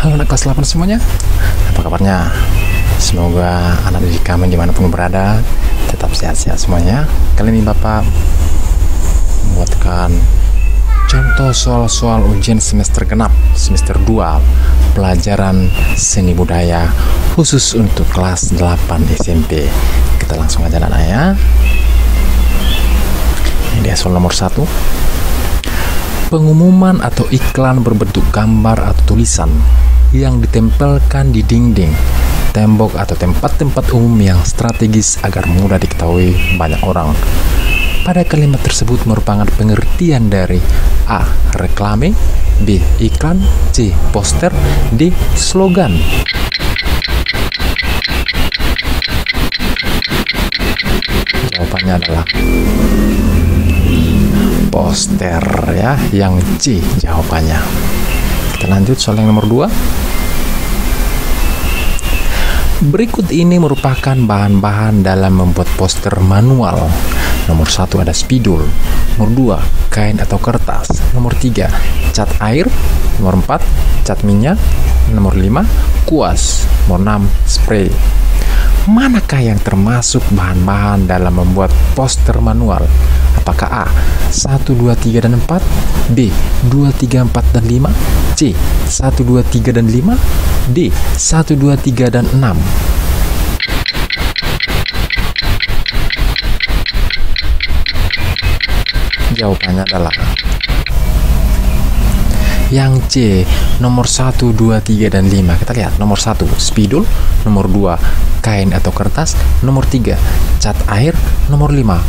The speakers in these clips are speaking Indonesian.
Halo anak kelas 8 semuanya, apa kabarnya? Semoga anak didik kami dimanapun berada tetap sehat-sehat semuanya. Kali ini Bapak membuatkan contoh soal-soal ujian semester genap, semester 2, pelajaran seni budaya khusus untuk kelas 8 SMP. Kita langsung aja anak ya. Ini dia soal nomor 1. Pengumuman atau iklan berbentuk gambar atau tulisan yang ditempelkan di dinding, tembok atau tempat-tempat umum yang strategis agar mudah diketahui banyak orang. Pada kalimat tersebut merupakan pengertian dari A. Reklame, B. Iklan, C. Poster, D. Slogan. Jawabannya adalah poster ya, yang C jawabannya. Kita lanjut soal yang nomor 2. Berikut ini merupakan bahan-bahan dalam membuat poster manual. Nomor 1 ada spidol, nomor 2 kain atau kertas, nomor 3 cat air, nomor 4 cat minyak, nomor 5 kuas, nomor 6 spray. Manakah yang termasuk bahan-bahan dalam membuat poster manual? Apakah A. 1, 2, 3, dan 4, B. 2, 3, 4, dan 5, C. 1, 2, 3, dan 5, D. 1, 2, 3, dan 6. Jawabannya adalah yang C, nomor 1, 2, 3, dan 5. Kita lihat nomor 1 spidol, nomor 2 kain atau kertas, nomor 3 cat air, nomor 5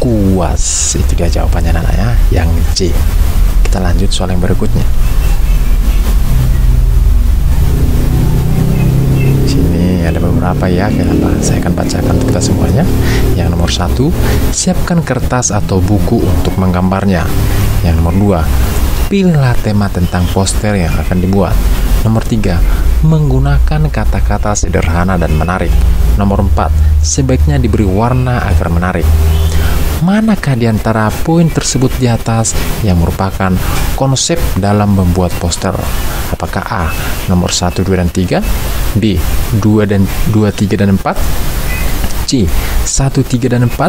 kuas. Itu dia jawabannya anak ya, yang C. Kita lanjut soal yang berikutnya. Sini ada beberapa ya, saya akan bacakan untuk kita semuanya. Yang nomor 1, siapkan kertas atau buku untuk menggambarnya. Yang nomor 2, pilihlah tema tentang poster yang akan dibuat. Nomor 3, menggunakan kata-kata sederhana dan menarik. Nomor 4, sebaiknya diberi warna agar menarik. Manakah di antara poin tersebut di atas yang merupakan konsep dalam membuat poster? Apakah A. nomor 1, 2, dan 3, B. 2, 3, dan 4, C. 1, 3, dan 4,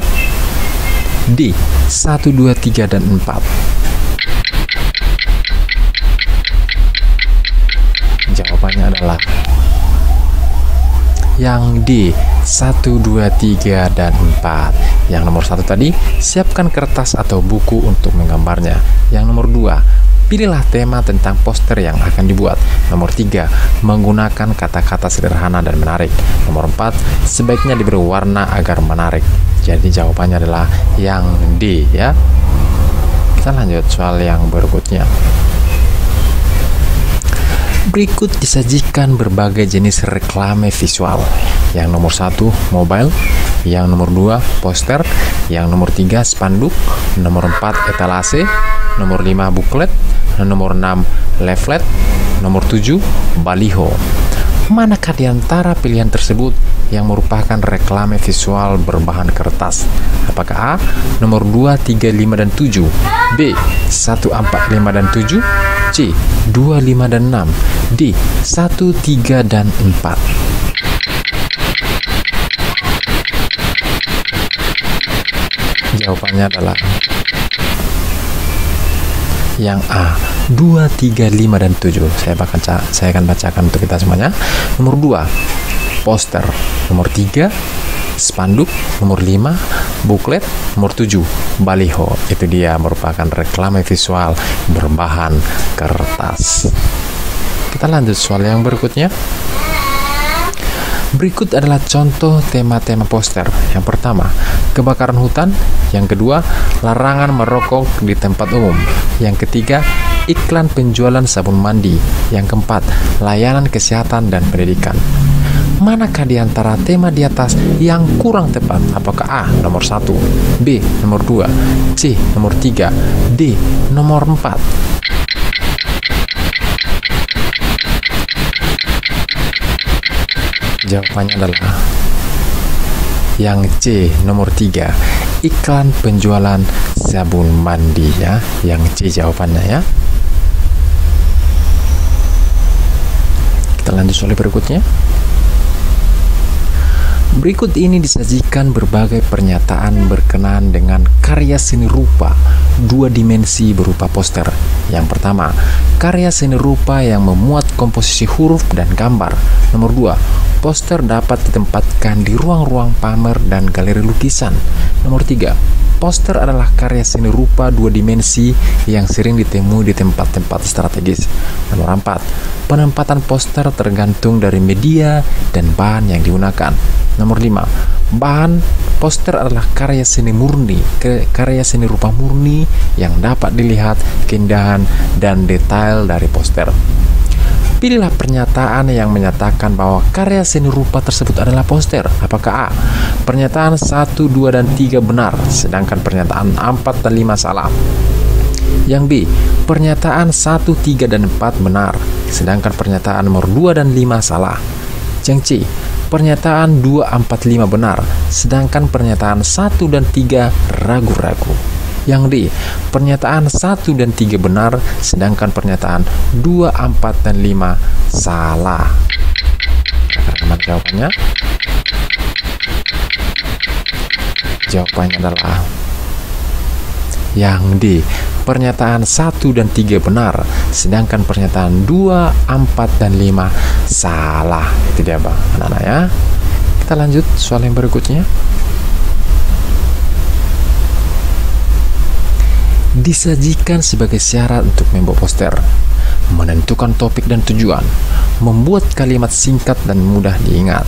D. 1, 2, 3, dan 4. Jawabannya adalah yang D. 1, 2, 3, dan 4. Yang nomor 1 tadi, siapkan kertas atau buku untuk menggambarnya. Yang nomor 2, pilihlah tema tentang poster yang akan dibuat. Nomor 3, menggunakan kata-kata sederhana dan menarik. Nomor 4, sebaiknya diberi warna agar menarik. Jadi jawabannya adalah yang D ya. Kita lanjut soal yang berikutnya. Berikut disajikan berbagai jenis reklame visual. Yang nomor 1 mobile, yang nomor 2 poster, yang nomor 3 spanduk, nomor 4 etalase, nomor 5 buklet, nomor 6 leaflet, nomor 7 baliho. Manakah di antara pilihan tersebut yang merupakan reklame visual berbahan kertas? Apakah A. nomor 2, 3, 5, dan 7, B. 1, 4, 5, dan 7, C. 2, 5, dan 6, D. 1, 3, dan 4. Jawabannya adalah yang A. 2, 3, 5, dan 7. Saya akan bacakan untuk kita semuanya. Nomor 2 poster, nomor 3 spanduk, nomor 5 buklet, nomor 7 baliho. Itu dia merupakan reklame visual berbahan kertas. Kita lanjut soal yang berikutnya. Berikut adalah contoh tema-tema poster. Yang pertama, kebakaran hutan. Yang kedua, larangan merokok di tempat umum. Yang ketiga, iklan penjualan sabun mandi. Yang keempat, layanan kesehatan dan pendidikan. Manakah di antara tema di atas yang kurang tepat? Apakah A. nomor 1, B. nomor 2, C. nomor 3, D. nomor 4. Jawabannya adalah yang C, nomor 3, iklan penjualan sabun mandi ya. Yang C jawabannya ya. Kita lanjut soal berikutnya. Berikut ini disajikan berbagai pernyataan berkenaan dengan karya seni rupa dua dimensi berupa poster. Yang pertama, karya seni rupa yang memuat komposisi huruf dan gambar. Nomor 2, poster dapat ditempatkan di ruang-ruang pamer dan galeri lukisan. Nomor 3, poster adalah karya seni rupa dua dimensi yang sering ditemui di tempat-tempat strategis. Nomor 4, penempatan poster tergantung dari media dan bahan yang digunakan. Nomor 5, bahan poster adalah karya seni rupa murni yang dapat dilihat keindahan dan detail dari poster. Pilihlah pernyataan yang menyatakan bahwa karya seni rupa tersebut adalah poster. Apakah A, pernyataan 1, 2, dan 3 benar, sedangkan pernyataan 4 dan 5 salah? Yang B, pernyataan 1, 3, dan 4 benar, sedangkan pernyataan nomor 2 dan 5 salah. Yang C, pernyataan 2, 4, 5 benar, sedangkan pernyataan 1 dan 3 ragu-ragu. Yang D, pernyataan 1 dan 3 benar, sedangkan pernyataan 2, 4, dan 5 salah. Bagaimana jawabannya? Jawabannya adalah yang D, pernyataan 1 dan 3 benar, sedangkan pernyataan 2, 4, dan 5 salah. Itu dia Bang, anak-anak ya. Kita lanjut soal yang berikutnya. Disajikan sebagai syarat untuk membuat poster, menentukan topik dan tujuan, membuat kalimat singkat dan mudah diingat,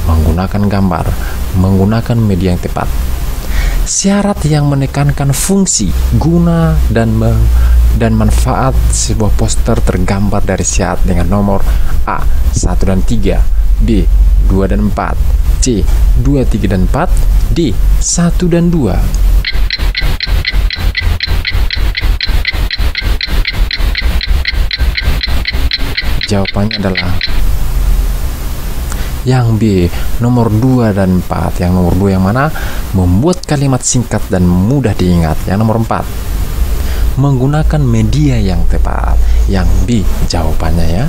menggunakan gambar, menggunakan media yang tepat. Syarat yang menekankan fungsi, guna, dan manfaat sebuah poster tergambar dari syarat dengan nomor A, 1 dan 3, B, 2 dan 4, C, 2, 3 dan 4, D, 1 dan 2. Jawabannya adalah yang B, nomor 2 dan 4. Yang nomor 2 yang mana? Membuat kalimat singkat dan mudah diingat. Yang nomor 4, menggunakan media yang tepat. Yang B jawabannya ya.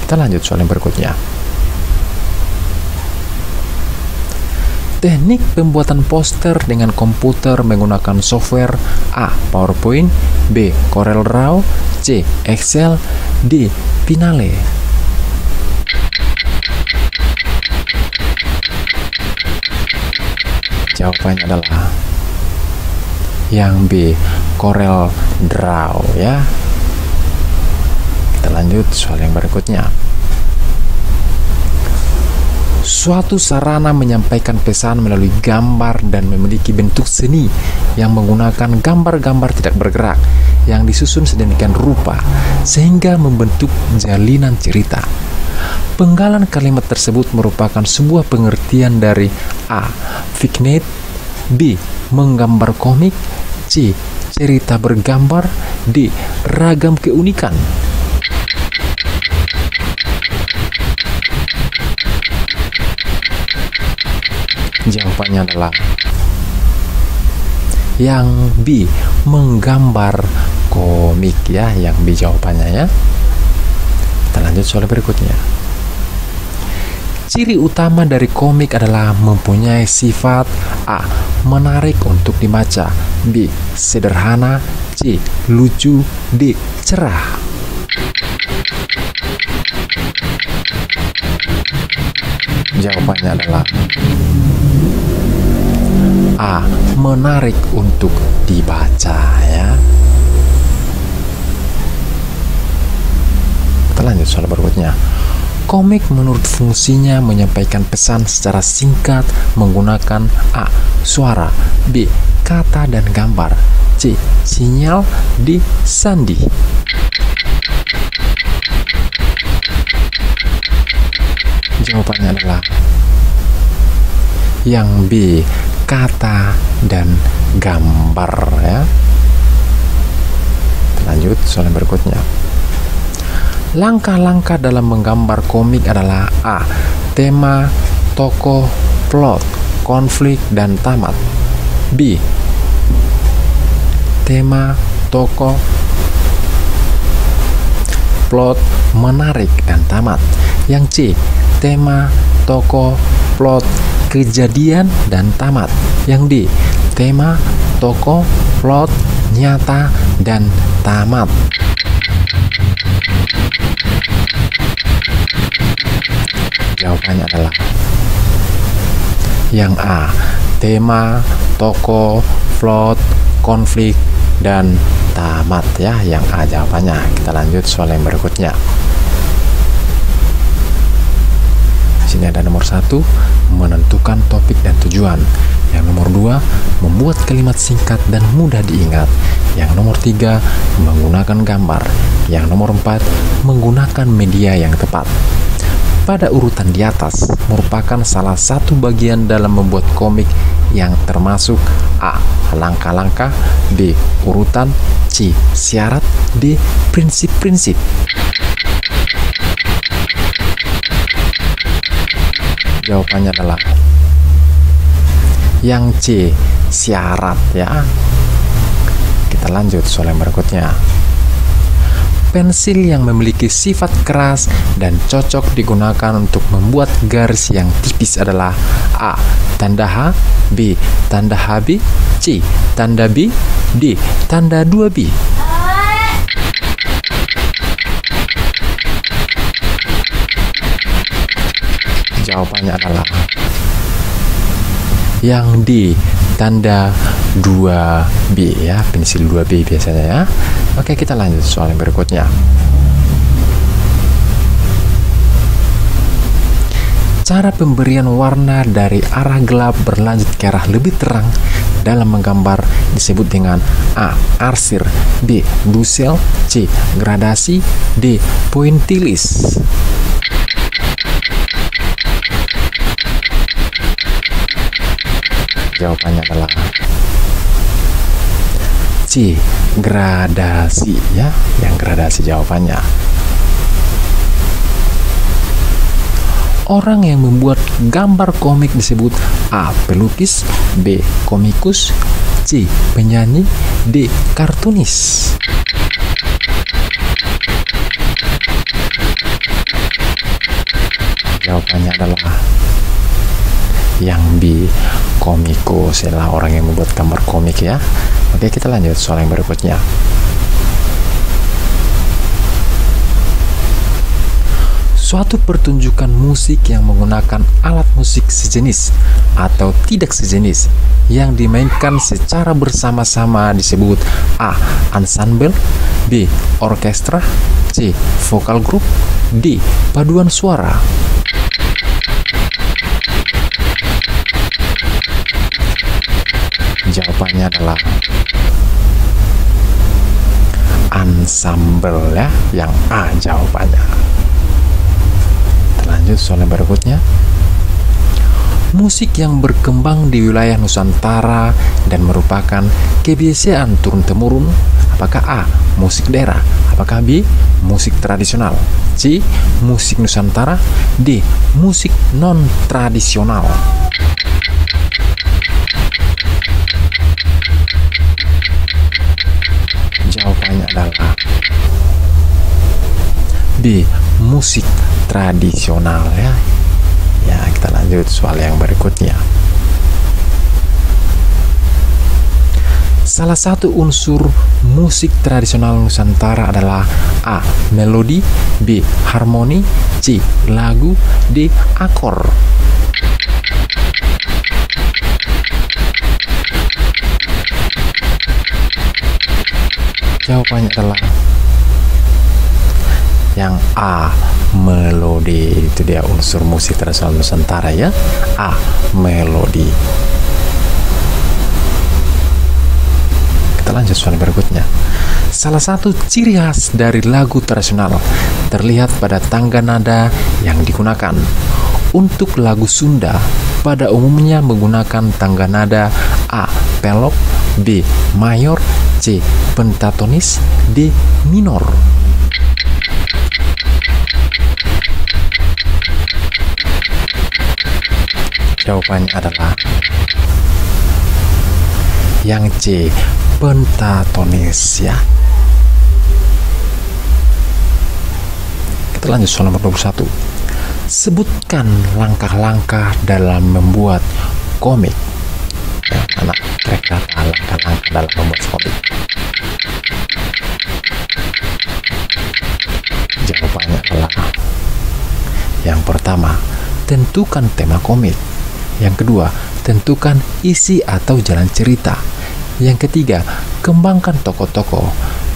Kita lanjut soal yang berikutnya. Teknik pembuatan poster dengan komputer menggunakan software A, PowerPoint, B, CorelDRAW, C, Excel, D, Finale. Jawabannya adalah yang B, CorelDRAW ya. Kita lanjut soal yang berikutnya. Suatu sarana menyampaikan pesan melalui gambar dan memiliki bentuk seni yang menggunakan gambar-gambar tidak bergerak yang disusun sedemikian rupa sehingga membentuk jalinan cerita. Penggalan kalimat tersebut merupakan sebuah pengertian dari A, vignette, B, menggambar komik, C, cerita bergambar, D, ragam keunikan. Jawabannya adalah yang B, menggambar komik ya. Yang B jawabannya ya. Kita lanjut soal berikutnya. Ciri utama dari komik adalah mempunyai sifat A, menarik untuk dibaca, B, sederhana, C, lucu, D, cerah. Jawabannya adalah A, menarik untuk dibaca ya. Kita lanjut soal berikutnya. Komik menurut fungsinya menyampaikan pesan secara singkat menggunakan A, suara, B, kata dan gambar, C, sinyal, D, sandi. Jawabannya adalah yang B, kata dan gambar ya. Lanjut soal yang berikutnya. Langkah-langkah dalam menggambar komik adalah A, tema, tokoh, plot, konflik, dan tamat. B, tema, tokoh, plot, menarik, dan tamat. Yang C, tema, tokoh, plot, kejadian, dan tamat. Yang D, tema, tokoh, plot, nyata, dan tamat. Jawabannya adalah yang A, tema, tokoh, plot, konflik, dan tamat ya. Yang A jawabannya. Kita lanjut soal yang berikutnya. Di sini ada nomor 1, menentukan topik dan tujuan. Yang nomor 2, membuat kalimat singkat dan mudah diingat. Yang nomor 3, menggunakan gambar. Yang nomor 4, menggunakan media yang tepat. Pada urutan di atas merupakan salah satu bagian dalam membuat komik yang termasuk A, langkah-langkah, B, urutan, C, syarat, D, prinsip-prinsip. Jawabannya adalah yang C, syarat ya. Kita lanjut soal yang berikutnya. Pensil yang memiliki sifat keras dan cocok digunakan untuk membuat garis yang tipis adalah A, tanda H, B, tanda HB, C, tanda B, D, tanda 2B. Jawabannya adalah yang D, tanda 2B ya, pensil 2B biasanya ya. Oke, kita lanjut soal yang berikutnya. Cara pemberian warna dari arah gelap berlanjut ke arah lebih terang dalam menggambar disebut dengan A, arsir, B, busel, C, gradasi, D, pointilis. Jawabannya adalah C, gradasi ya. Yang gradasi jawabannya. Orang yang membuat gambar komik disebut A, pelukis, B, komikus, C, penyanyi, D, kartunis. Jawabannya adalah yang B, komikus adalah orang yang membuat gambar komik ya. Oke, kita lanjut soal yang berikutnya. Suatu pertunjukan musik yang menggunakan alat musik sejenis atau tidak sejenis yang dimainkan secara bersama-sama disebut A, ensemble, B, orkestra, C, vokal group, D, paduan suara. Jawabannya adalah ensemble ya. Yang A jawabannya. Kita lanjut soal yang berikutnya. Musik yang berkembang di wilayah Nusantara dan merupakan kebiasaan turun-temurun. Apakah A, musik daerah? Apakah B, musik tradisional? C, musik Nusantara? D, musik non-tradisional? Jawabannya adalah B, musik tradisional ya. Ya, kita lanjut soal yang berikutnya. Salah satu unsur musik tradisional Nusantara adalah A, melodi, B, harmoni, C, lagu, D, akor. Jawabannya adalah yang A, melodi. Itu dia unsur musik tradisional Nusantara ya. A, melodi. Kita lanjut soal berikutnya. Salah satu ciri khas dari lagu tradisional terlihat pada tangga nada yang digunakan. Untuk lagu Sunda pada umumnya menggunakan tangga nada A, pelok, B, mayor, C, pentatonis, D, minor. Jawabannya adalah yang C, pentatonis ya. Kita lanjut soal nomor 21. Sebutkan langkah-langkah dalam membuat komik. Ya, anak kira-kira langkah-langkah dalam membuat komik. Jawabannya adalah yang pertama, tentukan tema komik. Yang kedua, tentukan isi atau jalan cerita. Yang ketiga, kembangkan tokoh-tokoh,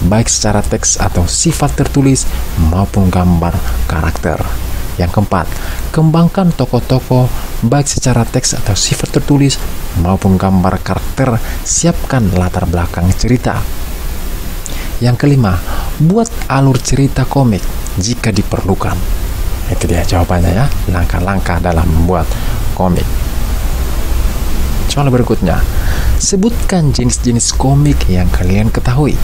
baik secara teks atau sifat tertulis maupun gambar karakter. Yang keempat, kembangkan tokoh-tokoh, baik secara teks atau sifat tertulis maupun gambar karakter, siapkan latar belakang cerita. Yang kelima, buat alur cerita komik jika diperlukan. Itu dia jawabannya ya, langkah-langkah dalam membuat komik. Soal berikutnya, sebutkan jenis-jenis komik yang kalian ketahui.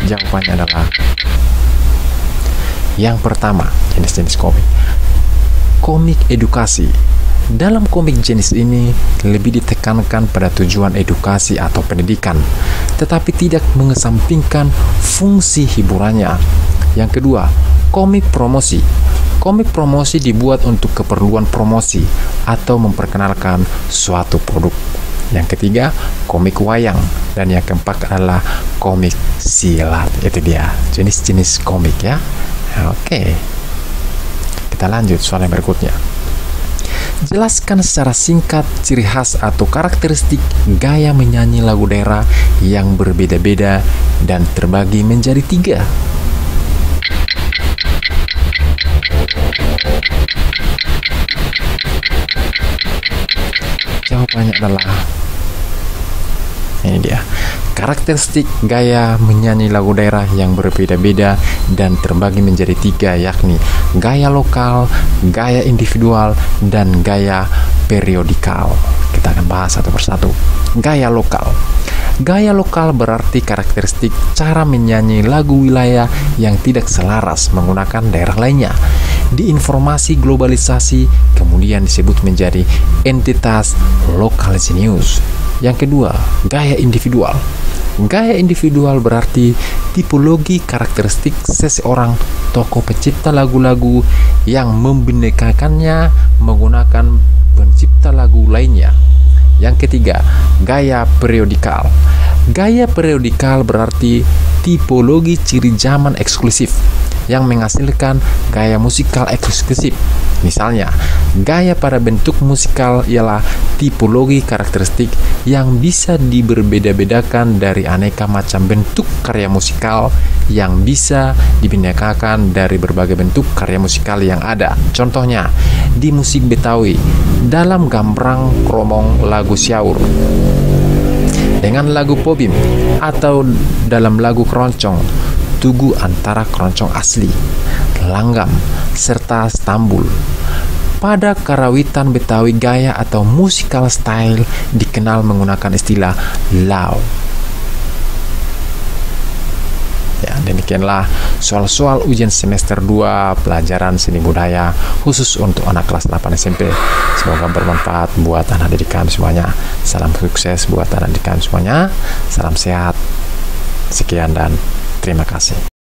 Jawabannya adalah yang pertama, jenis-jenis komik. Komik edukasi. Dalam komik jenis ini lebih ditekankan pada tujuan edukasi atau pendidikan, tetapi tidak mengesampingkan fungsi hiburannya. Yang kedua, komik promosi. Komik promosi dibuat untuk keperluan promosi atau memperkenalkan suatu produk. Yang ketiga, komik wayang. Dan yang keempat adalah komik silat. Itu dia jenis-jenis komik ya. Oke, kita lanjut soal yang berikutnya. Jelaskan secara singkat ciri khas atau karakteristik gaya menyanyi lagu daerah yang berbeda-beda dan terbagi menjadi 3. Jawabannya adalah ini dia. Karakteristik gaya menyanyi lagu daerah yang berbeda-beda dan terbagi menjadi 3, yakni gaya lokal, gaya individual, dan gaya periodikal. Kita akan bahas satu persatu. Gaya lokal. Gaya lokal berarti karakteristik cara menyanyi lagu wilayah yang tidak selaras menggunakan daerah lainnya. Di informasi globalisasi kemudian disebut menjadi entitas lokal genius. Yang kedua, gaya individual. Gaya individual berarti tipologi karakteristik seseorang tokoh pencipta lagu-lagu yang membinekakannya menggunakan pencipta lagu lainnya. Yang ketiga, gaya periodikal. Gaya periodikal berarti tipologi ciri zaman eksklusif yang menghasilkan gaya musikal eksklusif. Misalnya, gaya pada bentuk musikal ialah tipologi karakteristik yang bisa diberbeda-bedakan dari aneka macam bentuk karya musikal yang bisa dibinekakan dari berbagai bentuk karya musikal yang ada. Contohnya, di musik Betawi, dalam gambrang kromong lagu syaur, dengan lagu pobim, atau dalam lagu keroncong, tugu antara keroncong asli, langgam, serta stambul. Pada karawitan Betawi, gaya atau musical style dikenal menggunakan istilah law. Ya, demikianlah soal-soal ujian semester 2 pelajaran seni budaya khusus untuk anak kelas 8 SMP. Semoga bermanfaat buat anak didik kami semuanya. Salam sukses buat anak didik kami semuanya. Salam sehat. Sekian dan terima kasih.